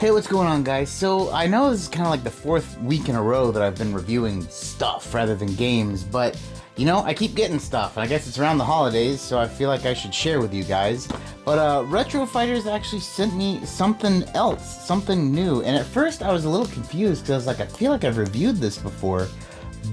Hey, what's going on, guys? So, I know this is kind of like the fourth week in a row that I've been reviewing stuff rather than games, but, you know, I keep getting stuff, and I guess it's around the holidays, so I feel like I should share with you guys. But, Retrofighters actually sent me something else, something new, and at first I was a little confused, because I was like, I feel like I've reviewed this before,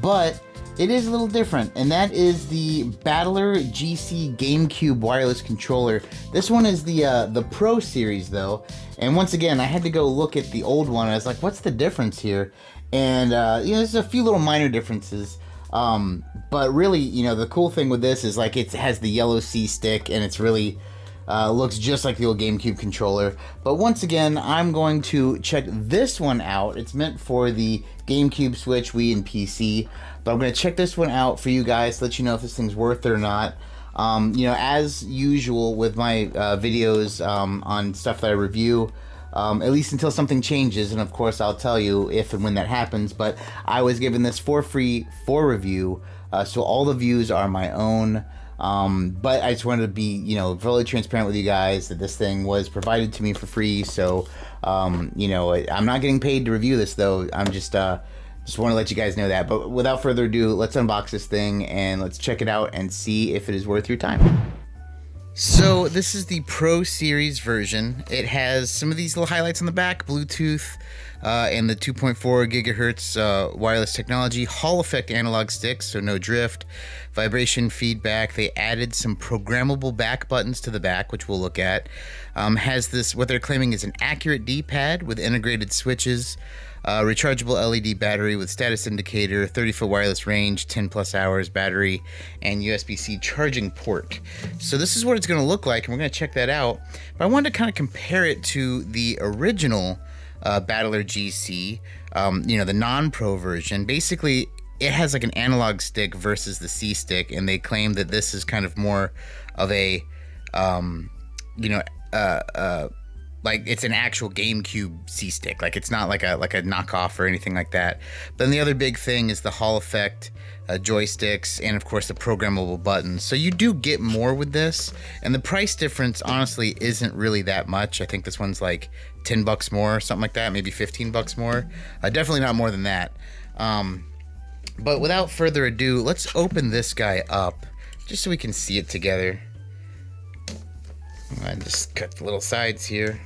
but it is a little different, and that is the BattlerGC GameCube wireless controller. This one is the Pro series, though, and once again, I had to go look at the old one. I was like, what's the difference here? And, you know, there's a few little minor differences, but really, you know, the cool thing with this is, like, it has the yellow C stick, and it's really looks just like the old GameCube controller. But once again, I'm going to check this one out. It's meant for the GameCube, Switch, Wii, and PC. But I'm going to check this one out for you guys to let you know if this thing's worth it or not. You know, as usual with my videos on stuff that I review, at least until something changes, and of course I'll tell you if and when that happens, but I was given this for free for review, so all the views are my own. But I just wanted to be, you know, fully transparent with you guys that this thing was provided to me for free. So, you know, I'm not getting paid to review this, though. I'm just want to let you guys know that. But without further ado, let's unbox this thing and let's check it out and see if it is worth your time. So this is the Pro Series version. It has some of these little highlights on the back: Bluetooth and the 2.4 gigahertz wireless technology, Hall effect analog sticks, so no drift, vibration feedback. They added some programmable back buttons to the back, which we'll look at. Has this, what they're claiming is an accurate D-pad with integrated switches, rechargeable LED battery with status indicator, 30-foot wireless range, 10 plus hours battery, and USB-C charging port. So this is what it's going to look like, and we're going to check that out. But I wanted to kind of compare it to the original BattlerGC, you know, the non-pro version. Basically, it has like an analog stick versus the C stick, and they claim that this is kind of more of a, you know, like it's an actual GameCube C stick. Like it's not like a knockoff or anything like that. But then the other big thing is the Hall effect joysticks, and of course the programmable buttons. So you do get more with this, and the price difference honestly isn't really that much. I think this one's like $10 more or something like that, maybe $15 more. Definitely not more than that. But without further ado, let's open this guy up just so we can see it together. I just cut the little sides here.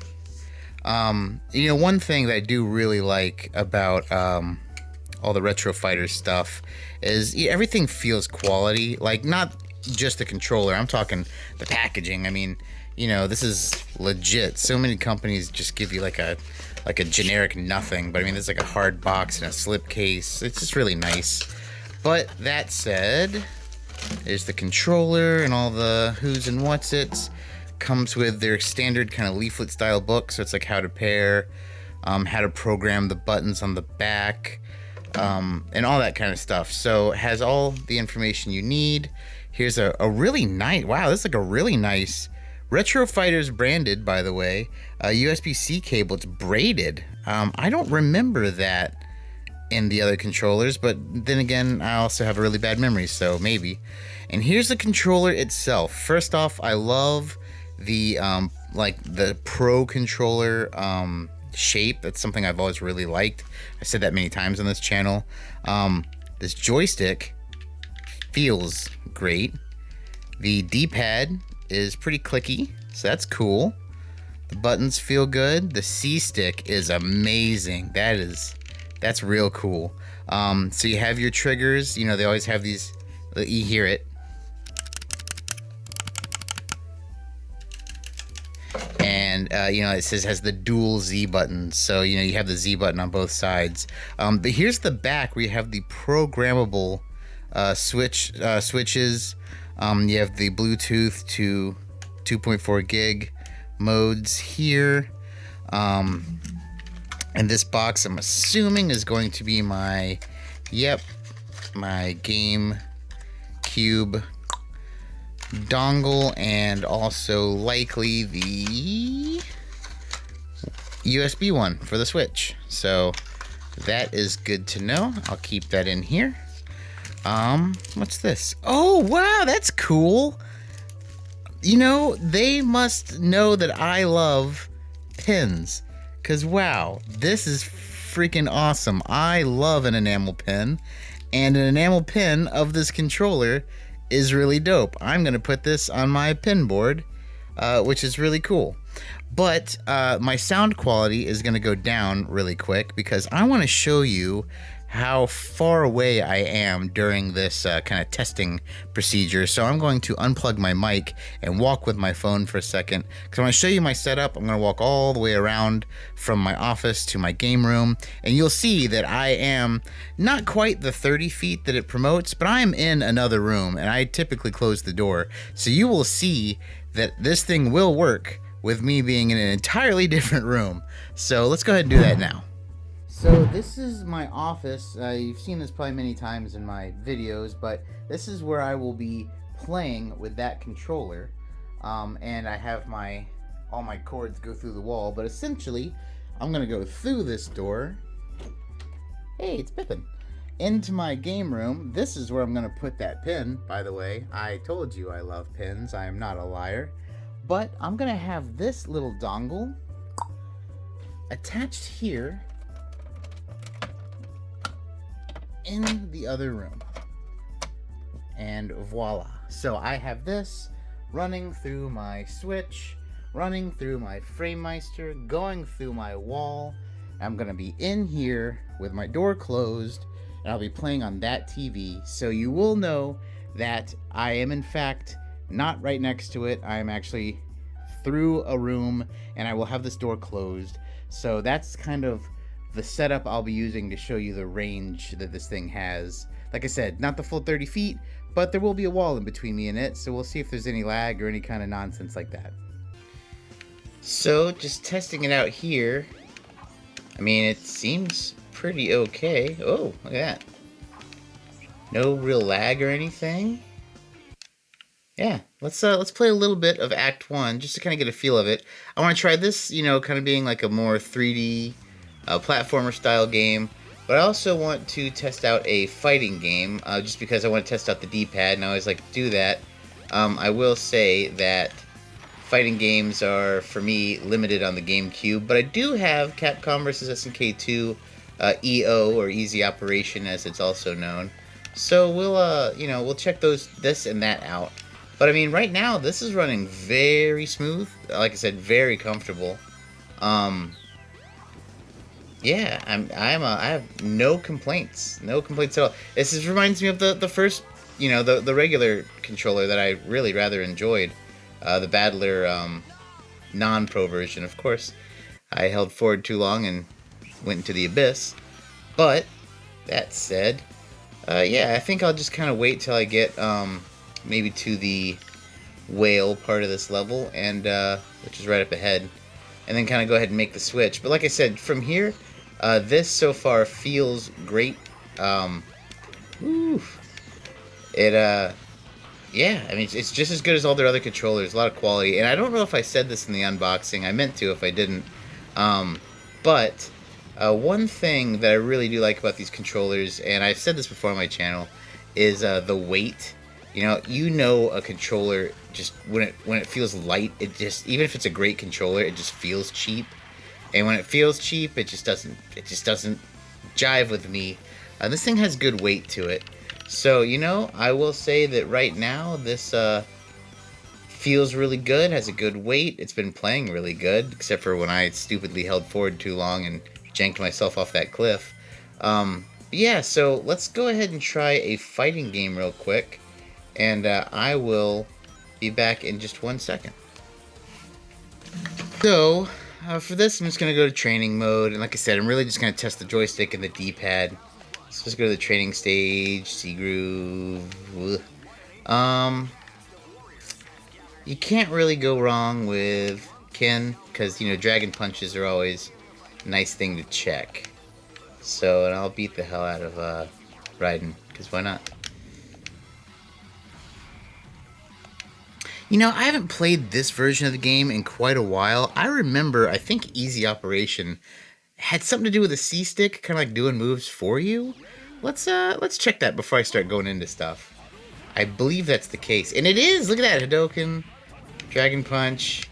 You know, one thing that I do really like about all the Retrofighters stuff is everything feels quality. Like, not just the controller, I'm talking the packaging. I mean, you know, this is legit. So many companies just give you like a generic nothing, but I mean, there's like a hard box and a slip case. It's just really nice. But that said, there's the controller and all the who's and what's it's. Comes with their standard kind of leaflet style book, so it's like how to pair, how to program the buttons on the back, and all that kind of stuff. So it has all the information you need. Here's a really nice, wow, this is like a really nice Retrofighters branded, by the way, USB-C cable. It's braided. I don't remember that in the other controllers, but then again, I also have a really bad memory, so maybe. And here's the controller itself. First off, I love the like the Pro controller shape. That's something I've always really liked. I said that many times on this channel. This joystick feels great. The D-pad is pretty clicky, so that's cool. The buttons feel good. The C stick is amazing. That's real cool. So you have your triggers. You know, they always have these. You hear it. And, you know, it has the dual Z buttons. So, you know, you have the Z button on both sides. But here's the back where you have the programmable switches. You have the Bluetooth to 2.4 gig modes here. And this box, I'm assuming, is going to be my GameCube dongle, and also likely the USB one for the Switch. So that is good to know. I'll keep that in here. What's this? Oh, wow, that's cool. You know, they must know that I love pins, Because, wow, this is freaking awesome. I love an enamel pin, and an enamel pin of this controller is really dope. I'm going to put this on my pin board, which is really cool. But my sound quality is going to go down really quick because I want to show you how far away I am during this kind of testing procedure. So I'm going to unplug my mic and walk with my phone for a second because I want to show you my setup. I'm going to walk all the way around from my office to my game room, and you'll see that I am not quite the 30 feet that it promotes, but I am in another room, and I typically close the door. So you will see that this thing will work with me being in an entirely different room. So let's go ahead and do that now. So this is my office. You've seen this probably many times in my videos, but this is where I will be playing with that controller. And I have all my cords go through the wall, but essentially I'm gonna go through this door. Hey, it's Pippin. Into my game room. This is where I'm gonna put that pin, by the way. I told you I love pins. I am not a liar. But I'm gonna have this little dongle attached here in the other room, and voila. So I have this running through my switch, running through my FrameMeister, going through my wall. I'm gonna be in here with my door closed, and I'll be playing on that TV. So you will know that I am in fact not right next to it. I am actually through a room, and I will have this door closed. So that's kind of the setup I'll be using to show you the range that this thing has. Like I said, not the full 30 feet, but there will be a wall in between me and it, so we'll see if there's any lag or any kind of nonsense like that. So, just testing it out here. I mean, it seems pretty okay. Oh, look at that. No real lag or anything. Yeah, let's play a little bit of Act 1, just to kind of get a feel of it. I want to try this, kind of being like a more 3D platformer style game, but I also want to test out a fighting game, just because I want to test out the D-pad, and I always like to do that. I will say that fighting games are, for me, limited on the GameCube, but I do have Capcom vs. SNK 2 EO, or Easy Operation as it's also known. So we'll check this and that out. But I mean, right now this is running very smooth. Like I said, very comfortable. Yeah, I have no complaints at all. This reminds me of the first, the regular controller that I really rather enjoyed, the Battler non-pro version. Of course, I held forward too long and went into the abyss. But that said, yeah, I think I'll just kind of wait till I get maybe to the whale part of this level, and which is right up ahead, and then kind of go ahead and make the switch. But like I said, from here, this so far feels great. Yeah, I mean, it's just as good as all their other controllers. A lot of quality, and I don't know if I said this in the unboxing. I meant to if I didn't. But one thing that I really do like about these controllers, and I've said this before on my channel, is the weight. A controller, just when it feels light, it just, even if it's a great controller, it just feels cheap. And when it feels cheap, it just doesn't jive with me. This thing has good weight to it. So, I will say that right now this feels really good, has a good weight. It's been playing really good, except for when I stupidly held forward too long and janked myself off that cliff. Yeah, so let's go ahead and try a fighting game real quick. And I will be back in just 1 second. So, for this, I'm just going to go to training mode. And like I said, I'm really just going to test the joystick and the D-pad. So let's go to the training stage, C-Groove. You can't really go wrong with Ken, because, Dragon Punches are always a nice thing to check. So, and I'll beat the hell out of Raiden, because why not? I haven't played this version of the game in quite a while. I remember, I think Easy Operation had something to do with a C-stick, kind of like doing moves for you. Let's check that before I start going into stuff. I believe that's the case. And it is! Look at that, Hadouken, Dragon Punch.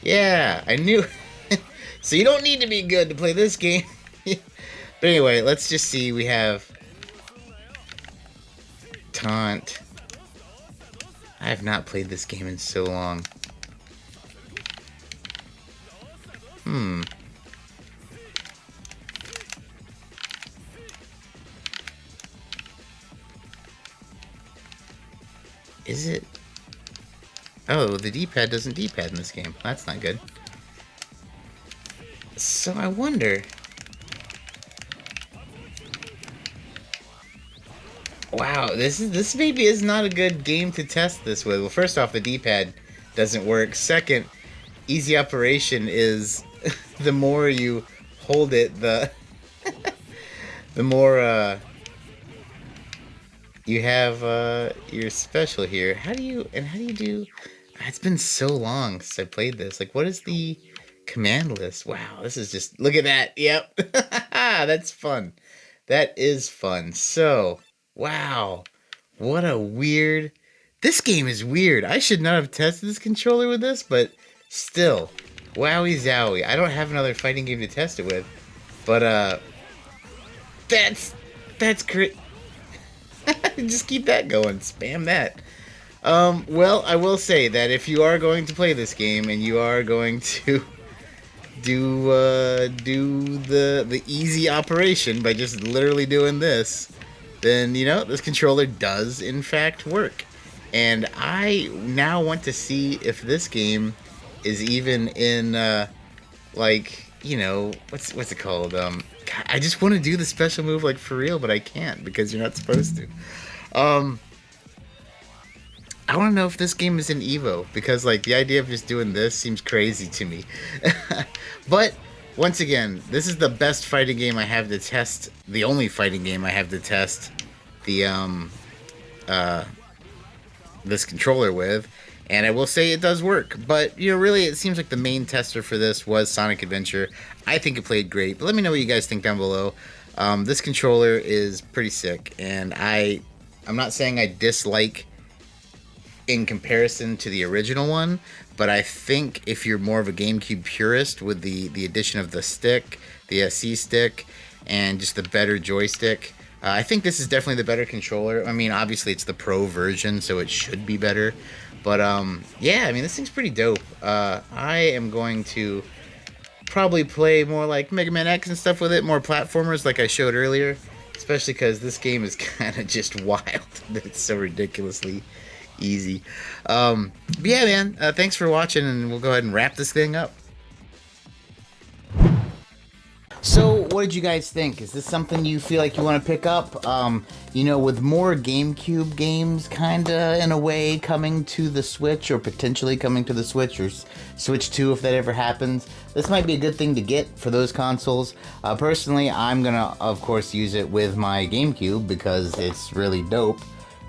Yeah, I knew So you don't need to be good to play this game. But anyway, let's just see. We have Taunt. I have not played this game in so long. Is it? Oh, the D-pad doesn't D-pad in this game. That's not good. So I wonder... Wow, this maybe is not a good game to test this with. Well, first off, the D-pad doesn't work. Second, easy operation is the more you hold it, the more you have your special here. How do you do? It's been so long since I played this. Like, what is the command list? Wow, this is just, look at that. Yep. That's fun. That is fun. So, wow. What a weird... This game is weird. I should not have tested this controller with this, but still. Wowie zowie. I don't have another fighting game to test it with. But, that's great. Just keep that going. Spam that. Well, I will say that if you are going to play this game and you are going to do the easy operation by just literally doing this, then, you know, this controller does in fact work. And I now want to see if this game is even in like, you know, what's it called? God, I just want to do the special move like for real, but I can't because you're not supposed to. I want to know if this game is in Evo, because like the idea of just doing this seems crazy to me. But once again, this is the best fighting game I have to test, the only fighting game I have to test the this controller with, and I will say it does work. But, you know, really it seems like the main tester for this was Sonic Adventure. I think it played great, but let me know what you guys think down below. This controller is pretty sick, and I'm not saying I dislike in comparison to the original one, but I think if you're more of a GameCube purist with the addition of the stick, the SC stick, and just the better joystick, I think this is definitely the better controller. I mean, obviously it's the Pro version, so it should be better. But yeah, I mean, this thing's pretty dope. I am going to probably play more like Mega Man X and stuff with it, more platformers like I showed earlier, especially because this game is kind of just wild. It's so ridiculously easy. But yeah, man, thanks for watching, and we'll go ahead and wrap this thing up. So, what did you guys think? Is this something you feel like you want to pick up? You know, with more GameCube games kinda, in a way, coming to the Switch, or potentially coming to the Switch, or Switch 2 if that ever happens, this might be a good thing to get for those consoles. Personally, I'm gonna, of course, use it with my GameCube because it's really dope.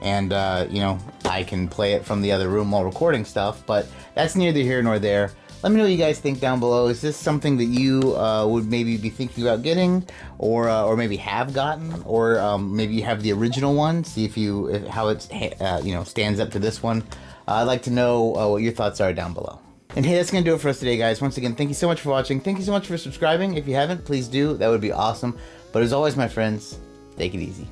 And, you know, I can play it from the other room while recording stuff, but that's neither here nor there. Let me know what you guys think down below. Is this something that you would maybe be thinking about getting, or maybe have gotten, or maybe you have the original one? See if how it you know, stands up to this one. I'd like to know what your thoughts are down below. And hey, that's gonna do it for us today, guys. Once again, thank you so much for watching. Thank you so much for subscribing. If you haven't, please do. That would be awesome. But as always, my friends, take it easy.